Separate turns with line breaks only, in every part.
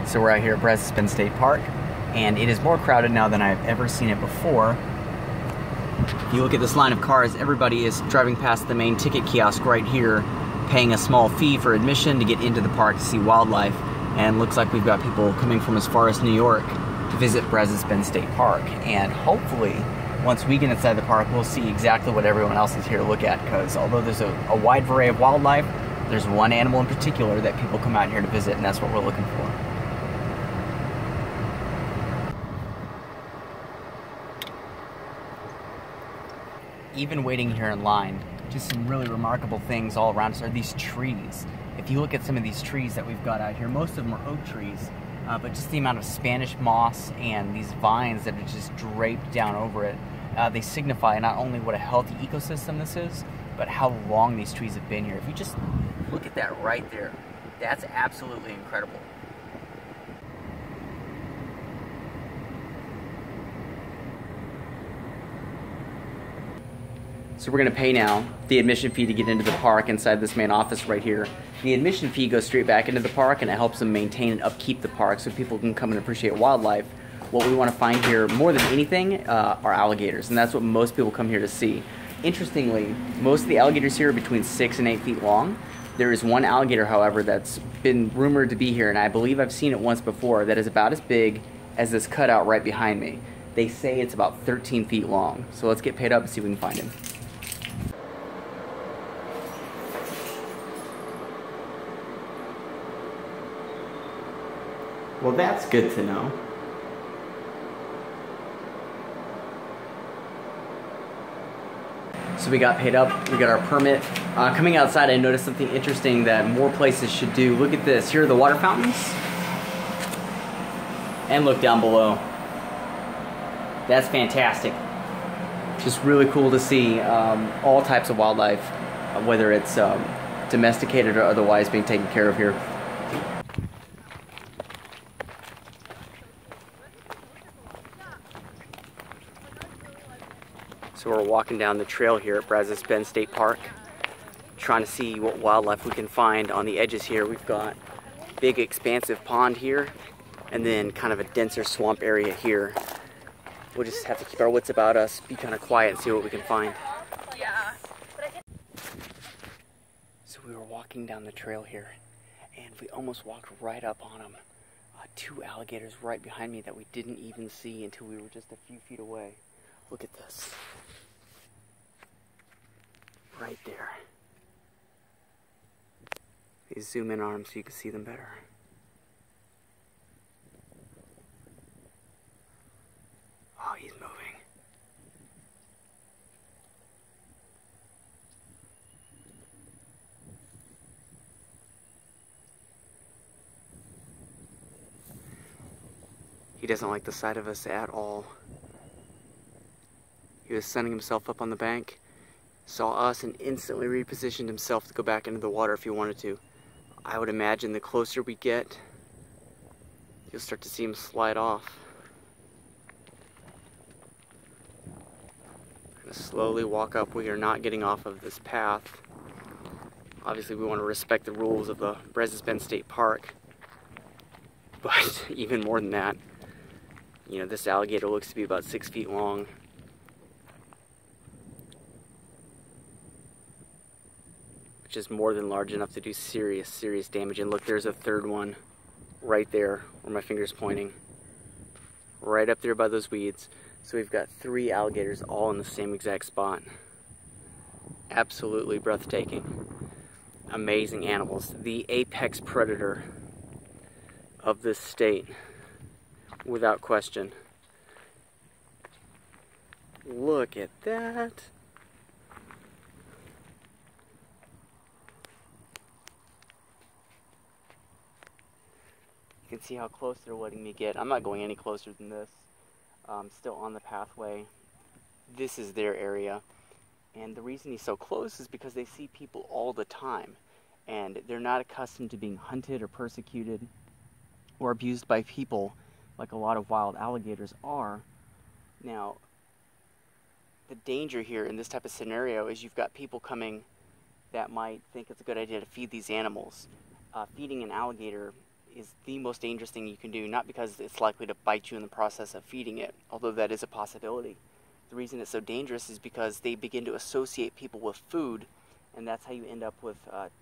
So we're out here at Brazos Bend State Park, and it is more crowded now than I've ever seen it before. If you look at this line of cars, everybody is driving past the main ticket kiosk right here, paying a small fee for admission to get into the park to see wildlife. And looks like we've got people coming from as far as New York to visit Brazos Bend State Park. And hopefully, once we get inside the park, we'll see exactly what everyone else is here to look at, because although there's a wide array of wildlife, there's one animal in particular that people come out here to visit, and that's what we're looking for. Even waiting here in line, just some really remarkable things all around us are these trees. If you look at some of these trees that we've got out here, most of them are oak trees, but just the amount of Spanish moss and these vines that are just draped down over it, they signify not only what a healthy ecosystem this is, but how long these trees have been here. If you just look at that right there, that's absolutely incredible. So we're going to pay now the admission fee to get into the park inside this main office right here. The admission fee goes straight back into the park, and it helps them maintain and upkeep the park so people can come and appreciate wildlife. What we want to find here more than anything are alligators, and that's what most people come here to see. Interestingly, most of the alligators here are between 6 and 8 feet long. There is one alligator, however, that's been rumored to be here, and I believe I've seen it once before, that is about as big as this cutout right behind me. They say it's about 13 feet long. So let's get paid up and see if we can find him. Well, that's good to know. So we got paid up, we got our permit. Coming outside, I noticed something interesting that more places should do. Look at this. Here are the water fountains. And look down below. That's fantastic. Just really cool to see all types of wildlife, whether it's domesticated or otherwise, being taken care of here. So we're walking down the trail here at Brazos Bend State Park, trying to see what wildlife we can find on the edges here. We've got a big expansive pond here, and then kind of a denser swamp area here. We'll just have to keep our wits about us, be kind of quiet, and see what we can find. So we were walking down the trail here, and we almost walked right up on them. Two alligators right behind me that we didn't even see until we were just a few feet away. Look at this. Right there. Let me zoom in on them so you can see them better. Oh, he's moving. He doesn't like the sight of us at all. He was sunning himself up on the bank, saw us, and instantly repositioned himself to go back into the water if he wanted to. I would imagine the closer we get, you'll start to see him slide off. We're going to slowly walk up. We are not getting off of this path. Obviously, we want to respect the rules of the Brazos Bend State Park. But even more than that, you know, this alligator looks to be about 6 feet long. Which is more than large enough to do serious, serious damage. And look, there's a third one right there where my finger's pointing. Right up there by those weeds. So we've got 3 alligators all in the same exact spot. Absolutely breathtaking. Amazing animals. The apex predator of this state, without question. Look at that. You can see how close they're letting me get. I'm not going any closer than this. I'm still on the pathway. This is their area. And the reason he's so close is because they see people all the time. And they're not accustomed to being hunted or persecuted or abused by people like a lot of wild alligators are. Now, the danger here in this type of scenario is you've got people coming that might think it's a good idea to feed these animals. Feeding an alligator is the most dangerous thing you can do, not because it's likely to bite you in the process of feeding it, although that is a possibility. The reason it's so dangerous is because they begin to associate people with food, and that's how you end up with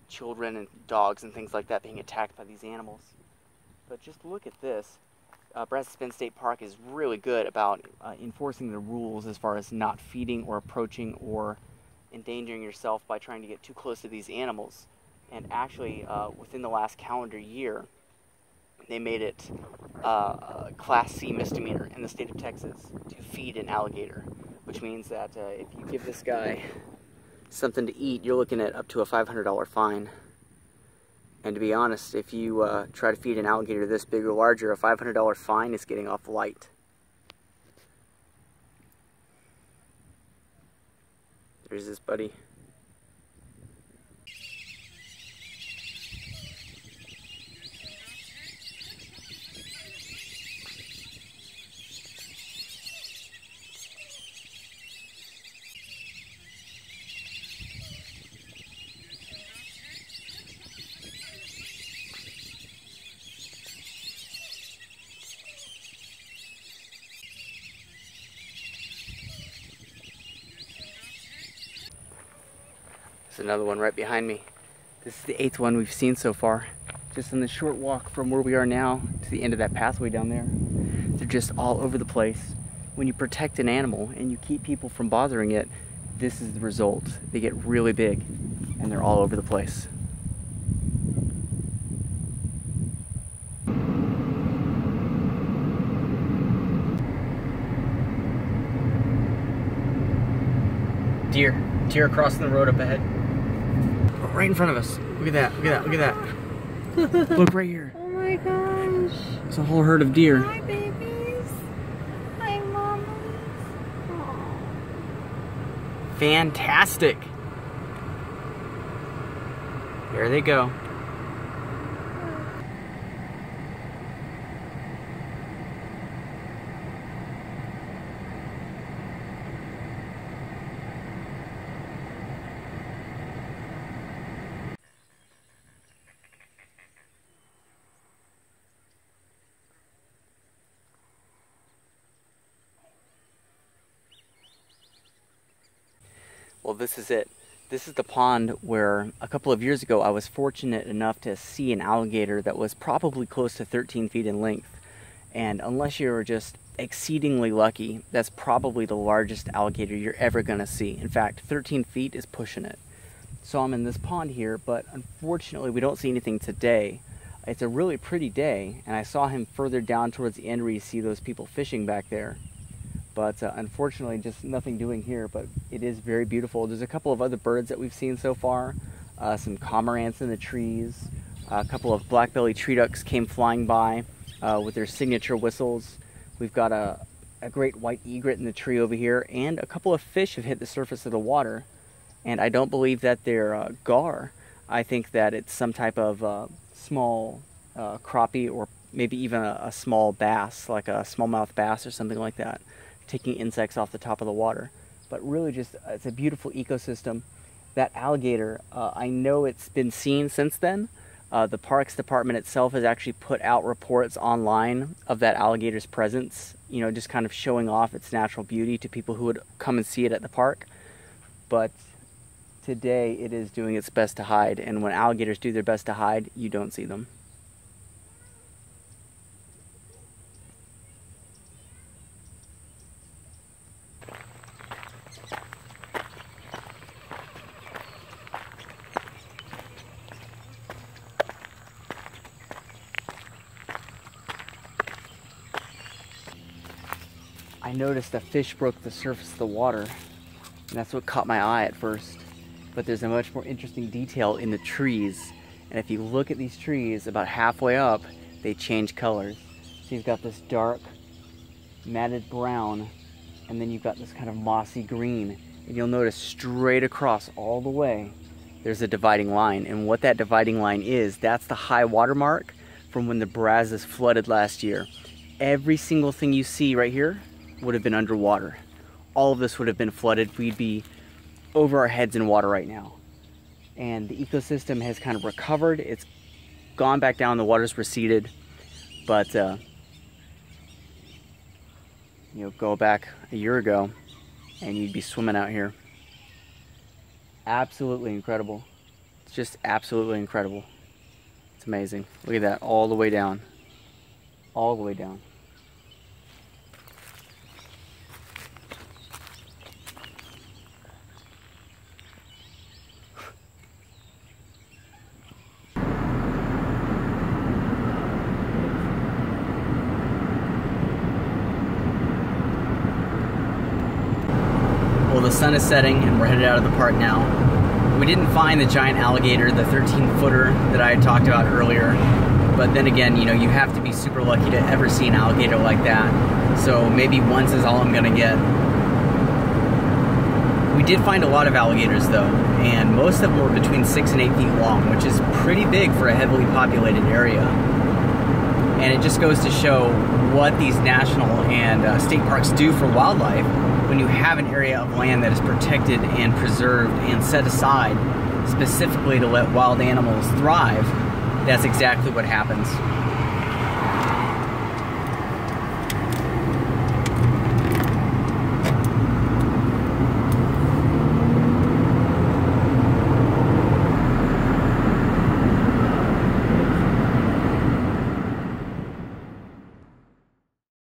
children and dogs and things like that being attacked by these animals. But just look at this. Brazos Bend State Park is really good about enforcing the rules as far as not feeding or approaching or endangering yourself by trying to get too close to these animals. And actually, within the last calendar year, they made it a Class C Misdemeanor in the state of Texas to feed an alligator, which means that if you give this guy something to eat, you're looking at up to a $500 fine. And to be honest, if you try to feed an alligator this big or larger, a $500 fine is getting off light. There's this buddy. There's another one right behind me. This is the 8th one we've seen so far. Just on the short walk from where we are now to the end of that pathway down there. They're just all over the place. When you protect an animal and you keep people from bothering it, this is the result. They get really big and they're all over the place. Deer crossing the road up ahead. Right in front of us. Look at that, look at that, look at that. Look right here.
Oh my gosh.
It's a whole herd of deer.
Hi babies. Hi mamas. Aww.
Fantastic. There they go. Well, this is it. This is the pond where a couple of years ago I was fortunate enough to see an alligator that was probably close to 13 feet in length. And unless you're just exceedingly lucky, that's probably the largest alligator you're ever going to see. In fact, 13 feet is pushing it. So I'm in this pond here, but unfortunately we don't see anything today. It's a really pretty day, and I saw him further down towards the end where you see those people fishing back there. But unfortunately, just nothing doing here, but it is very beautiful. There's a couple of other birds that we've seen so far. Some cormorants in the trees. A couple of black-bellied tree ducks came flying by with their signature whistles. We've got a great white egret in the tree over here, and a couple of fish have hit the surface of the water. And I don't believe that they're gar. I think that it's some type of small crappie, or maybe even a small bass, like a smallmouth bass or something like that, taking insects off the top of the water. But really just, it's a beautiful ecosystem. That alligator, I know it's been seen since then. The Parks Department itself has actually put out reports online of that alligator's presence, you know, just kind of showing off its natural beauty to people who would come and see it at the park. But today it is doing its best to hide, and when alligators do their best to hide, you don't see them. I noticed a fish broke the surface of the water, and that's what caught my eye at first. But there's a much more interesting detail in the trees. And if you look at these trees, about halfway up, they change colors. So you've got this dark, matted brown, and then you've got this kind of mossy green. And you'll notice straight across all the way, there's a dividing line. And what that dividing line is, that's the high water mark from when the Brazos flooded last year. Every single thing you see right here would have been underwater. All of this would have been flooded. We'd be over our heads in water right now. And the ecosystem has kind of recovered. It's gone back down, the water's receded, but you know, go back a year ago and you'd be swimming out here. Absolutely incredible. It's just absolutely incredible. It's amazing. Look at that, all the way down. All the way down. Well, the sun is setting and we're headed out of the park now. We didn't find the giant alligator, the 13-footer that I had talked about earlier. But then again, you know, you have to be super lucky to ever see an alligator like that. So maybe once is all I'm gonna get. We did find a lot of alligators though, and most of them were between 6 and 8 feet long, which is pretty big for a heavily populated area. And it just goes to show what these national and state parks do for wildlife. When you have an area of land that is protected and preserved and set aside specifically to let wild animals thrive, that's exactly what happens.